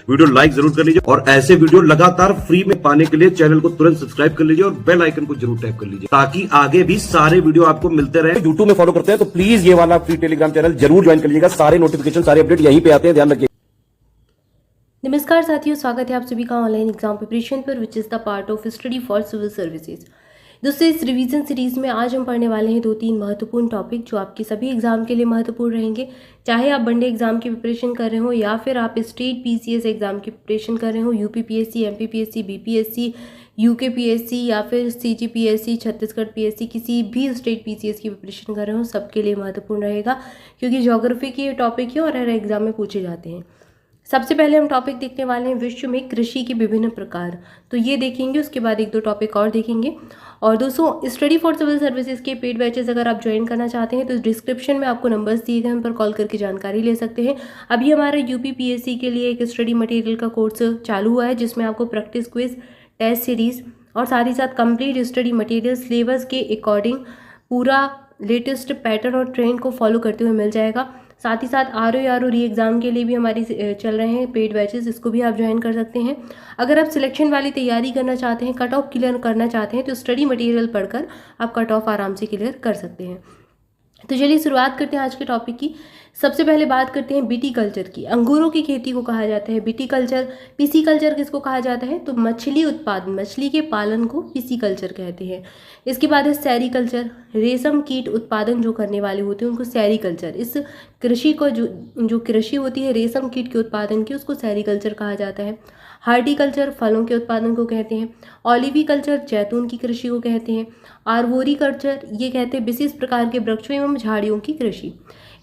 Video like जरूर कर लीजिए और ऐसे वीडियो लगातार फ्री में पाने के लिए चैनल को तुरंत सब्सक्राइब कर लीजिए और बेल आइकन को जरूर टैप कर लीजिए ताकि आगे भी सारे वीडियो आपको मिलते रहे। यूट्यूब में फॉलो करते हैं तो प्लीज ये वाला फ्री टेलीग्राम चैनल जरूर ज्वाइन कर लीजिएगा। सारे नोटिफिकेशन सारे अपडेट यहीं पे आते हैं, ध्यान रखिए। नमस्कार साथियों, स्वागत है आप सभी का ऑनलाइन एग्जाम प्रिपरेशन पर which is the part of study for civil services. दोस्तों, इस रिवीजन सीरीज में आज हम पढ़ने वाले हैं 2-3 महत्वपूर्ण टॉपिक जो आपके सभी एग्जाम के लिए महत्वपूर्ण रहेंगे। चाहे आप वनडे एग्जाम की प्रिपरेशन कर रहे हो या फिर आप स्टेट पीसीएस एग्जाम की प्रिपरेशन कर रहे हो, यूपीपीएससी, एमपीपीएससी, बीपीएससी, यूकेपीएससी या फिर सीजीपीएससी, छत्तीसगढ़ पीएससी, किसी भी स्टेट पीसीएस की प्रिपरेशन कर रहे हो, सबके लिए महत्वपूर्ण रहेगा क्योंकि ज्योग्राफी के ये टॉपिक है और हर एग्जाम में पूछे जाते हैं। सबसे पहले हम टॉपिक देखने वाले हैं विश्व में कृषि के विभिन्न प्रकार, तो ये देखेंगे, उसके बाद 1-2 टॉपिक और देखेंगे। और दोस्तों, स्टडी फॉर सिविल सर्विसेज के पेड बैचेस अगर आप ज्वाइन करना चाहते हैं तो डिस्क्रिप्शन में आपको नंबर्स दिए गए हैं, उन पर कॉल करके जानकारी ले सकते हैं। अभी हमारा यूपीपीएससी के लिए एक स्टडी मटेरियल का कोर्स चालू हुआ है जिसमें आपको प्रैक्टिस क्विज, टेस्ट सीरीज और साथ ही साथ कंप्लीट स्टडी मटेरियल सिलेबस के अकॉर्डिंग पूरा लेटेस्ट पैटर्न और ट्रेंड को फॉलो करते हुए मिल जाएगा। साथ ही साथ आरओ री एग्ज़ाम के लिए भी हमारी चल रहे हैं पेड बैचेस, इसको भी आप ज्वाइन कर सकते हैं। अगर आप सिलेक्शन वाली तैयारी करना चाहते हैं, कट ऑफ क्लियर करना चाहते हैं तो स्टडी मटेरियल पढ़कर आप कट ऑफ आराम से क्लियर कर सकते हैं। तो चलिए शुरुआत करते हैं आज के टॉपिक की। सबसे पहले बात करते हैं विटीकल्चर की। अंगूरों की खेती को कहा जाता है विटीकल्चर। पिसीकल्चर किसको कहा जाता है? तो मछली उत्पादन, मछली के पालन को पिसीकल्चर कहते हैं। इसके बाद है सेरीकल्चर, रेशम कीट उत्पादन जो करने वाले होते हैं उनको सेरीकल्चर। इस कृषि को जो कृषि होती है रेशम कीट के उत्पादन की, उसको सेरीकल्चर कहा जाता है। हार्टिकल्चर फलों के उत्पादन को कहते हैं। ऑलिविकल्चर जैतून की कृषि को कहते हैं। आर्बोरिकल्चर ये कहते हैं विशेष प्रकार के वृक्षों एवं झाड़ियों की कृषि।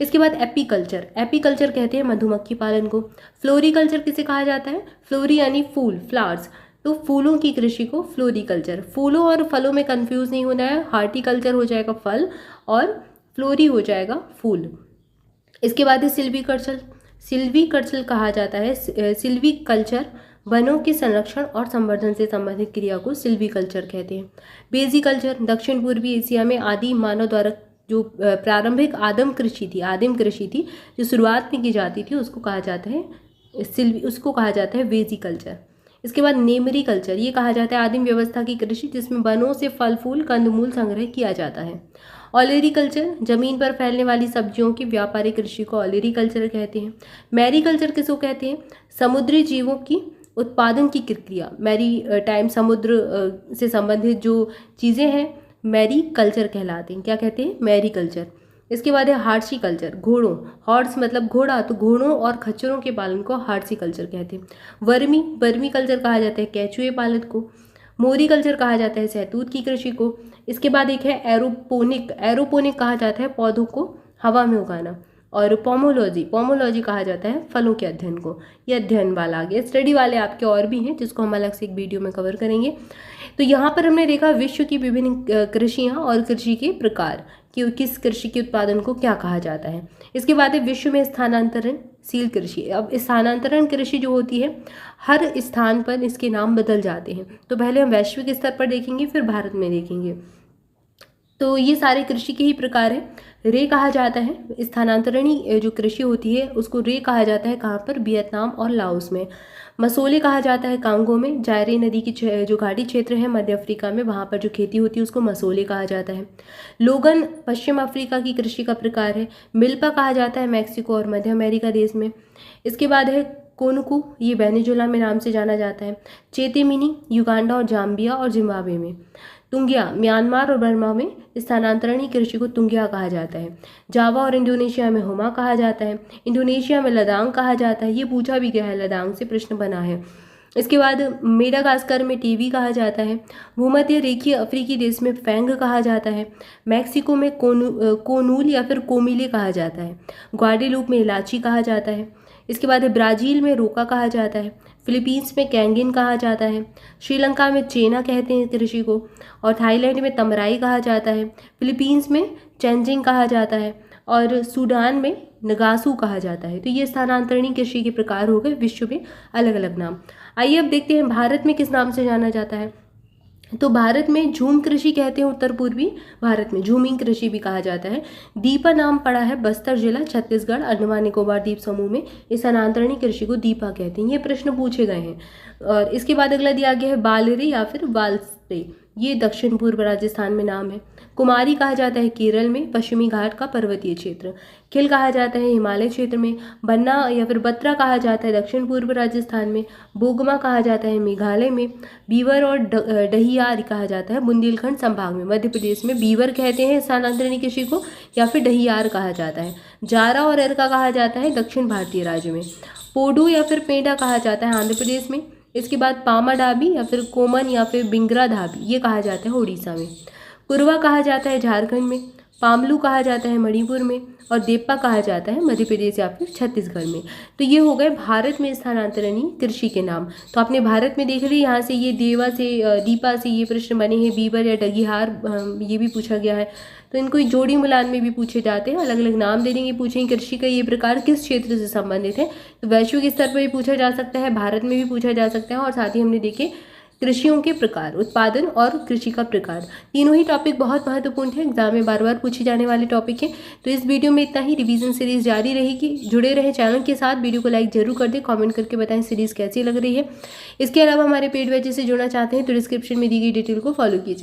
इसके बाद एपीकल्चर, एपीकल्चर कहते हैं मधुमक्खी पालन को। फ्लोरिकल्चर किसे कहा जाता है? फ्लोरी यानी फूल, फ्लावर्स, तो फूलों की कृषि को फ्लोरिकल्चर। फूलों और फलों में कंफ्यूज नहीं होना है, हार्टिकल्चर हो जाएगा फल और फ्लोरी हो जाएगा फूल। इसके बाद है सिल्वीकल्चर, सिल्वीकल्चर कहा जाता है। सिल्वीकल्चर वनों के संरक्षण और संवर्धन से संबंधित क्रिया को सिल्वीकल्चर कहते हैं। बेसिकल्चर दक्षिण पूर्वी एशिया में आदि मानव द्वारा जो प्रारंभिक आदिम कृषि थी जो शुरुआत में की जाती थी उसको कहा जाता है वेजिकल्चर। इसके बाद नेमरीकल्चर ये कहा जाता है आदिम व्यवस्था की कृषि जिसमें वनों से फल फूल कंदमूल संग्रह किया जाता है। ऑलेरिकल्चर जमीन पर फैलने वाली सब्जियों की व्यापारिक कृषि को ऑलेरिकल्चर कहते हैं। मैरीकल्चर किसको कहते हैं? समुद्री जीवों की उत्पादन की प्रक्रिया, मैरी टाइम समुद्र से संबंधित जो चीज़ें हैं मैरी कल्चर कहलाते हैं। क्या कहते हैं? Mariculture. इसके बाद है हार्सिकल्चर, घोड़ों, हॉर्स मतलब घोड़ा, तो घोड़ों और खच्चरों के पालन को हार्सिकल्चर कहते हैं। वर्मी कल्चर कहा जाता है केचुए पालन को। मोरिकल्चर कहा जाता है शहतूत की कृषि को। इसके बाद एक है एरोपोनिक कहा जाता है पौधों को हवा में उगाना। और पोमोलॉजी कहा जाता है फलों के अध्ययन को। ये अध्ययन वाला आ गया, स्टडी वाले आपके और भी हैं जिसको हम अलग से एक वीडियो में कवर करेंगे। तो यहाँ पर हमने देखा विश्व की विभिन्न कृषियाँ और कृषि के प्रकार कि किस कृषि के उत्पादन को क्या कहा जाता है। इसके बाद है विश्व में स्थानांतरणशील कृषि। अब स्थानांतरण कृषि जो होती है हर स्थान पर इसके नाम बदल जाते हैं, तो पहले हम वैश्विक स्तर पर देखेंगे फिर भारत में देखेंगे। तो ये सारे कृषि के ही प्रकार हैं। रे कहा जाता है स्थानांतरणी जो कृषि होती है उसको रे कहा जाता है कहाँ पर? वियतनाम और लाओस में। मसोले कहा जाता है कांगो में। जायरे नदी की जो घाटी क्षेत्र है मध्य अफ्रीका में, वहाँ पर जो खेती होती है उसको मसोले कहा जाता है। लोगन पश्चिम अफ्रीका की कृषि का प्रकार है। मिल्पा कहा जाता है मैक्सिको और मध्य अमेरिका देश में। इसके बाद है कोनुकू, ये वेनेजुएला में नाम से जाना जाता है। चेतेमिनी युगांडा और जाम्बिया और जिम्बाब्वे में। तुंगिया म्यांमार और बर्मा में स्थानांतरणी कृषि को तुंगिया कहा जाता है। जावा और इंडोनेशिया में हुमा कहा जाता है। इंडोनेशिया में लदांग कहा जाता है, ये पूछा भी गया है, लदांग से प्रश्न बना है। इसके बाद मेडागास्कर में टीवी कहा जाता है। भूमध्य रेखीय अफ्रीकी देश में फैंग कहा जाता है। मैक्सिको में कोनूल या फिर कोमिले कहा जाता है। ग्वाडेलूप में इलाची कहा जाता है। इसके बाद ब्राज़ील में रोका कहा जाता है। फिलीपींस में कैंगिन कहा जाता है। श्रीलंका में चेना कहते हैं कृषि को। और थाईलैंड में तमराई कहा जाता है। फिलीपींस में चेंजिंग कहा जाता है और सूडान में नगासू कहा जाता है। तो ये स्थानांतरणी कृषि के प्रकार हो गए विश्व में अलग अलग नाम। आइए अब देखते हैं भारत में किस नाम से जाना जाता है। तो भारत में झूम कृषि कहते हैं, उत्तर पूर्वी भारत में झूमिंग कृषि भी कहा जाता है। दीपा नाम पड़ा है बस्तर जिला छत्तीसगढ़ अंडमान निकोबार द्वीप समूह में। इस स्थानांतरणी कृषि को दीपा कहते हैं। ये प्रश्न पूछे गए हैं। और इसके बाद अगला दिया गया है बालरे या फिर वालस्टे, ये दक्षिण पूर्व राजस्थान में नाम है। कुमारी कहा जाता है केरल में, पश्चिमी घाट का पर्वतीय क्षेत्र। खिल कहा जाता है हिमालय क्षेत्र में। बन्ना या फिर बत्रा कहा जाता है दक्षिण पूर्व राजस्थान में। बोगमा कहा जाता है मेघालय में। बीवर और डहियार कहा जाता है बुंदेलखंड संभाग में। मध्य प्रदेश में बीवर कहते हैं स्थानांतरणी कृषि को, या फिर डहियार कहा जाता है। जारा और एरका कहा जाता है दक्षिण भारतीय राज्य में। पोडू या फिर पेंडा कहा जाता है आंध्र प्रदेश में। इसके बाद पामा डाबी या फिर कोमन या फिर बिंगरा धाबी, ये कहा जाता है उड़ीसा में। कुरवा कहा जाता है झारखंड में। पामलू कहा जाता है मणिपुर में। और देप्पा कहा जाता है मध्य प्रदेश या फिर छत्तीसगढ़ में। तो ये हो गए भारत में स्थानांतरणी कृषि के नाम। तो आपने भारत में देख ली, यहाँ से ये दीपा से ये प्रश्न बने हैं। बीबर या डगिहार ये भी पूछा गया है। तो इनको जोड़ी मिलान में भी पूछे जाते हैं, अलग अलग नाम दे देंगे, पूछेंगे कृषि का ये प्रकार किस क्षेत्र से संबंधित है। तो वैश्विक स्तर पर भी पूछा जा सकता है, भारत में भी पूछा जा सकता है। और साथ ही हमने देखे कृषियों के प्रकार, उत्पादन और कृषि का प्रकार, तीनों ही टॉपिक बहुत महत्वपूर्ण है, एग्जाम में बार बार पूछे जाने वाले टॉपिक है। तो इस वीडियो में इतना ही। रिवीजन सीरीज जारी रहेगी, जुड़े रहे चैनल के साथ। वीडियो को लाइक जरूर कर दें, कमेंट करके बताएं सीरीज कैसी लग रही है। इसके अलावा हमारे पेड बैचेस से जुड़ना चाहते हैं तो डिस्क्रिप्शन में दी गई डिटेल को फॉलो कीजिए।